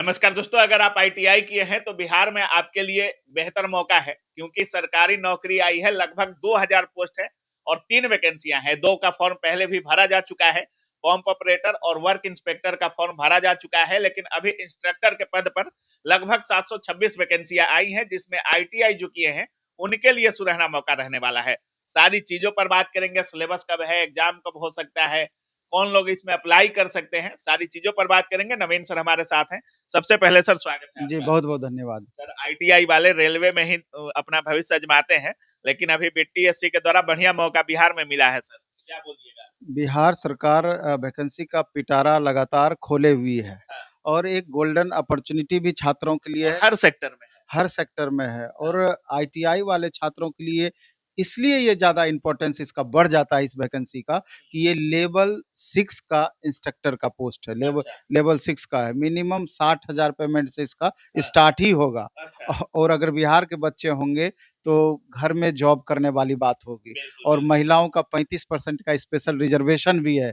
नमस्कार दोस्तों, अगर आप आईटीआई किए हैं तो बिहार में आपके लिए बेहतर मौका है क्योंकि सरकारी नौकरी आई है। लगभग 2000 पोस्ट है और 3 वैकेंसियां हैं। 2 का फॉर्म पहले भी भरा जा चुका है। पंप ऑपरेटर और वर्क इंस्पेक्टर का फॉर्म भरा जा चुका है, लेकिन अभी इंस्ट्रक्टर के पद पर लगभग 726 वैकेंसियां आई हैं, जिसमें आईटीआई जो किए हैं उनके लिए सुनहरा मौका रहने वाला है। सारी चीजों पर बात करेंगे। सिलेबस कब है, एग्जाम कब हो सकता है, कौन लोग इसमें अप्लाई कर सकते हैं, सारी चीजों पर बात करेंगे। नवीन सर हमारे साथ हैं। सबसे पहले सर स्वागत है जी, आपका। बहुत-बहुत धन्यवाद। सर, आईटीआई वाले रेलवे में ही अपना भविष्य आजमाते हैं, लेकिन अभी बीटीएससी के द्वारा बढ़िया मौका बिहार में मिला है। सर, क्या बोलिएगा? बिहार सरकार वैकेंसी का पिटारा लगातार खोले हुई है हाँ, और एक गोल्डन अपॉर्च्युनिटी भी छात्रों के लिए और है, हर सेक्टर में है। हर सेक्टर में है हाँ, और आईटीआई वाले छात्रों के लिए इसलिए ये ज़्यादा इम्पोर्टेंस इसका बढ़ जाता है इस वैकेंसी का कि ये लेवल 6 का इंस्ट्रक्टर का पोस्ट है। अच्छा। लेवल 6 का है। मिनिमम 60,000 पेमेंट से इसका हाँ, स्टार्ट ही होगा अच्छा। और अगर बिहार के बच्चे होंगे तो घर में जॉब करने वाली बात होगी बिल्कुल और बिल्कुल। महिलाओं का 35% का स्पेशल रिजर्वेशन भी है।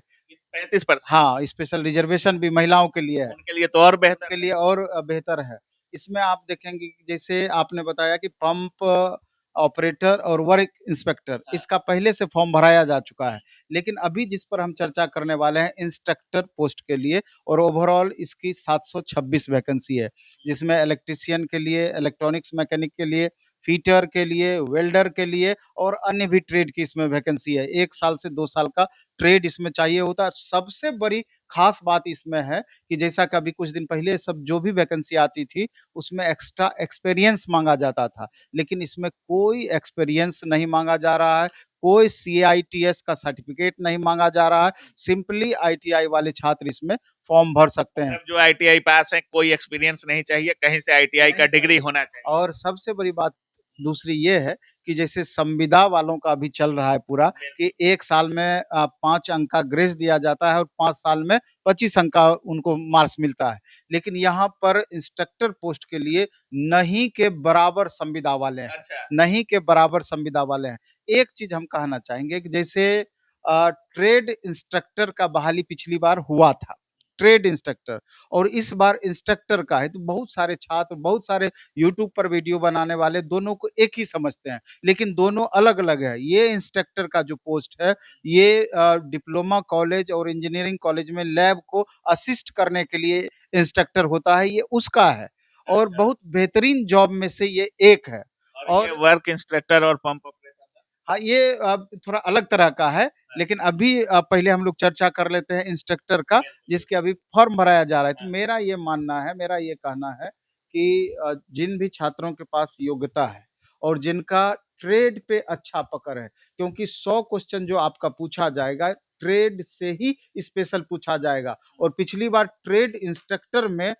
35%। हाँ, स्पेशल रिजर्वेशन भी महिलाओं के लिए है। उनके लिए तो और बेहतर के है। लिए और बेहतर है। इसमें आप देखेंगे कि जैसे आपने बताया कि पंप ऑपरेटर और वर्क इंस्पेक्टर हाँ। इसका पहले से फॉर्म भराया जा चुका है। लेकिन अभी जिस पर हम चर्चा करने वाले हैं इंस्ट्रक्टर पोस्ट के लिए और ओवरऑल इसकी 726 वैकेंसी है। जिसमें इलेक्ट्रीशियन के लिए, इलेक्ट्रॉनिक्स मैकेनिक के लिए, फिटर के लिए, वेल्डर के लिए और अन्य भी ट्रेड की इसमें वैकेंसी है। 1 साल से 2 साल का ट्रेड इसमें चाहिए होता है। सबसे बड़ी ख़ास बात इसमें है कि जैसा कि अभी कुछ दिन पहले सब जो भी वैकेंसी आती थी, उसमें एक्स्ट्रा एक्सपीरियंस माँगा जाता था। लेकिन इसमें कोई एक्सपीरियंस नहीं माँगा जा रहा है, कोई सीआईटीएस का सर्टिफ़िकेट नहीं माँगा जा रहा है, सिंपली आईटीआई वाले छात्र इसमें फ़ॉर्म भर सकते हैं। मतलब जो आईटीआई पास है, कोई एक्सपीरियंस नहीं चाहिए, कहीं से आईटीआई का नहीं डिग्री चाहिए होना चाहिए। और सबसे बड़ी बात दूसरी ये है कि जैसे संविदा वालों का अभी चल रहा है पूरा कि 1 साल में 5 अंक का ग्रेस दिया जाता है और 5 साल में 25 अंक का उनको मार्क्स मिलता है। लेकिन यहाँ पर इंस्ट्रक्टर पोस्ट के लिए नहीं के बराबर संविदा वाले हैं, अच्छा। नहीं के बराबर संविदा वाले हैं। एक चीज़ हम कहना चाहेंगे कि जैसे ट्रेड इंस्ट्रक्टर का बहाली पिछली बार हुआ था, ट्रेड इंस्ट्रक्टर और इस बार इंस्ट्रक्टर का है, तो बहुत सारे छात्र, बहुत सारे यूट्यूब पर वीडियो बनाने वाले दोनों को एक ही समझते हैं, लेकिन दोनों अलग-अलग है। ये इंस्ट्रक्टर का जो पोस्ट है, ये डिप्लोमा कॉलेज और इंजीनियरिंग कॉलेज में लैब को असिस्ट करने के लिए इंस्ट्रक्टर होता है, ये उसका है और अच्छा। बहुत बेहतरीन जॉब में से ये एक है और ये और वर्क इंस्ट्रक्टर और पंप ऑपरेटर का? हाँ, ये थोड़ा अलग तरह का है, हाँ, लेकिन अभी पहले हम लोग चर्चा कर लेते हैं इंस्ट्रक्टर का, बिल्कुल बिल्कुल। जिसके अभी फॉर्म भराया जा रहा है। हाँ, तो मेरा ये मानना है, मेरा ये कहना है कि जिन भी छात्रों के पास योग्यता है और जिनका ट्रेड पे अच्छा पकड़ है, क्योंकि 100 क्वेश्चन जो आपका पूछा जाएगा, ट्रेड से ही स्पेशल पूछा जाएगा और पिछली बार ट्रेड इंस्ट्रक्टर में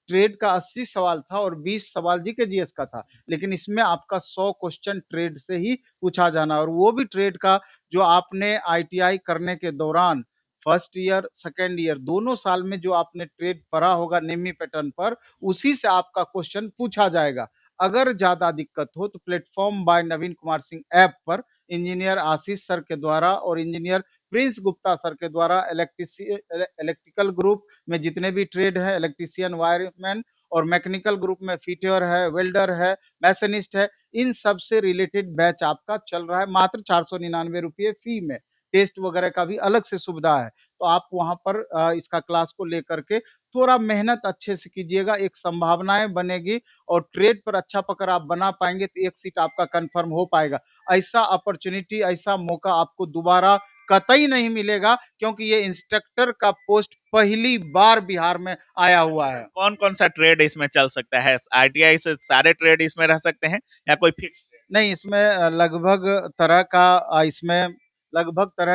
ट्रेड का 80 सवाल था और 20 सवाल जीके जीएस का था। लेकिन इसमें आपका 100 क्वेश्चन ट्रेड से ही पूछा जाना और वो भी ट्रेड का जो आपने आईटीआई करने के दौरान फर्स्ट ईयर, सेकंड ईयर दोनों साल में जो आपने ट्रेड पढ़ा होगा नेमी पैटर्न पर, उसी से आपका क्वेश्चन पूछा जाएगा। अगर ज़्यादा दिक्कत हो तो प्लेटफ़ॉर्म बाय नवीन कुमार सिंह ऐप पर इंजीनियर आशीष सर के द्वारा और इंजीनियर प्रिंस गुप्ता सर के द्वारा इलेक्ट्रिकल ग्रुप में जितने भी ट्रेड है, इलेक्ट्रीशियन, वायरमैन और मैकेनिकल ग्रुप में फिटर है, वेल्डर है, मैसनिस्ट है, इन सब से रिलेटेड बैच आपका चल रहा है मात्र 499 रुपये फी में। टेस्ट वगैरह का भी अलग से सुविधा है। तो आप वहाँ पर इसका क्लास को लेकर के थोड़ा मेहनत अच्छे से कीजिएगा, एक संभावनाएँ बनेगी और ट्रेड पर अच्छा पकड़ आप बना पाएँगे तो एक सीट आपका कन्फर्म हो पाएगा। ऐसा अपॉर्च्युनिटी, ऐसा मौका आपको दोबारा कतई नहीं मिलेगा क्योंकि ये इंस्ट्रक्टर का पोस्ट पहली बार बिहार में आया हुआ है। कौन कौन सा ट्रेड इसमें चल सकता है? आईटीआई से सारे ट्रेड इसमें रह सकते हैं या कोई फिक्स ट्रेड? नहीं, इसमें लगभग तरह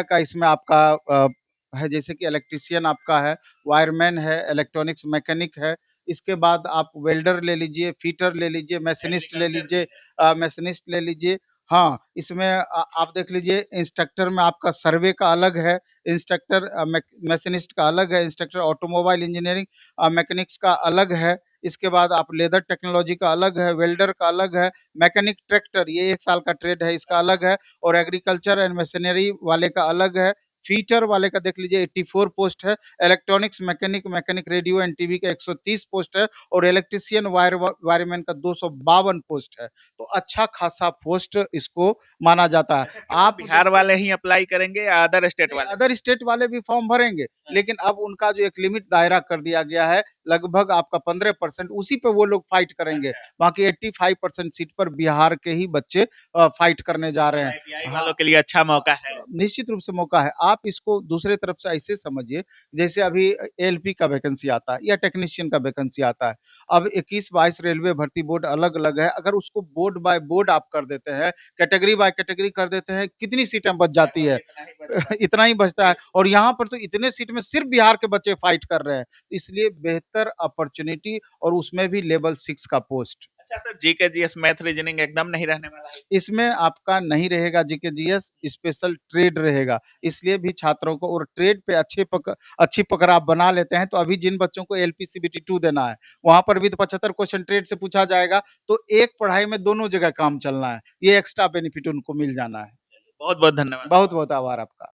का इसमें आपका है जैसे कि इलेक्ट्रीशियन आपका है, वायरमैन है, इलेक्ट्रॉनिक्स मैकेनिक है, इसके बाद आप वेल्डर ले लीजिए, फिटर ले लीजिए, एग्रीकल्चर भी है। मैसनिस्ट ले लीजिए। हाँ, इसमें आप देख लीजिए इंस्ट्रक्टर में आपका सर्वे का अलग है, इंस्ट्रक्टर मैसनिस्ट का अलग है, इंस्ट्रक्टर ऑटोमोबाइल इंजीनियरिंग मैकेनिक्स का अलग है, इसके बाद आप लेदर टेक्नोलॉजी का अलग है, वेल्डर का अलग है, मैकेनिक ट्रैक्टर ये 1 साल का ट्रेड है इसका अलग है और एग्रीकल्चर एंड मशीनरी वाले का अलग है, फीचर वाले का देख लीजिए 84 पोस्ट है, electronics mechanic, mechanic radio and TV का 130 पोस्ट है और इलेक्ट्रीशियन वायरमैन का 252 पोस्ट है। तो अच्छा खासा पोस्ट इसको माना जाता है। अच्छा, केवल आप बिहार देखिए, वाले ही अप्लाई करेंगे या अदर स्टेट नहीं, वाले? अदर स्टेट वाले भी फॉर्म भरेंगे, हाँ। लेकिन अब उनका जो एक लिमिट दायरा कर दिया गया है, लगभग आपका 15% उसी पे वो लोग फाइट करेंगे। अच्छा, बाकी 85% सीट पर बिहार के ही बच्चे फाइट करने जा रहे मतलब हैं। आईटीआई हाँ, वालों के लिए अच्छा मौका है। निश्चित रूप से मौका है। आप इसको दूसरे तरफ से ऐसे समझिए, जैसे अभी एएलपी का वैकेंसी आता है या टेक्नीशियन का वैकेंसी आता है। अब 21-22 रेलवे भर्ती बोर्ड अलग-अलग है, अगर उसको बोर्ड बाय बोर्ड आप कर देते हैं, कैटेगरी बाय कैटेगरी कर देते हैं, कितनी सीटें बच जाती लगभग है? इतना ही बचता है। इतना ही बचता है जी। और यहाँ पर तो इतने सीट में सिर्फ बिहार के बच्चे फाइट कर रहे हैं। इसलिए बेहतर अपॉर्च्युनिटी और उसमें भी लेवल 6 का पोस्ट। अच्छा sir, GK, GS, math, reasoning एकदम नहीं रहने वाला है इसमें? इसमें आपका नहीं रहेगा जीके जीएस, स्पेशल ट्रेड रहेगा। इसलिए भी छात्रों को और ट्रेड पे अच्छी पकड़ आप बना लेते हैं, तो अभी जिन बच्चों को एलपीसीबीटी 2 देना है, वहाँ पर भी तो 75 क्वेश्चन ट्रेड से पूछा जाएगा, तो एक पढ़ाई में दोनों जगह काम चलना है। ये एक्स्ट्रा बेनिफिट उनको मिल जाना है। बहुत-बहुत धन्यवाद। बहुत-बहुत आभार आपका।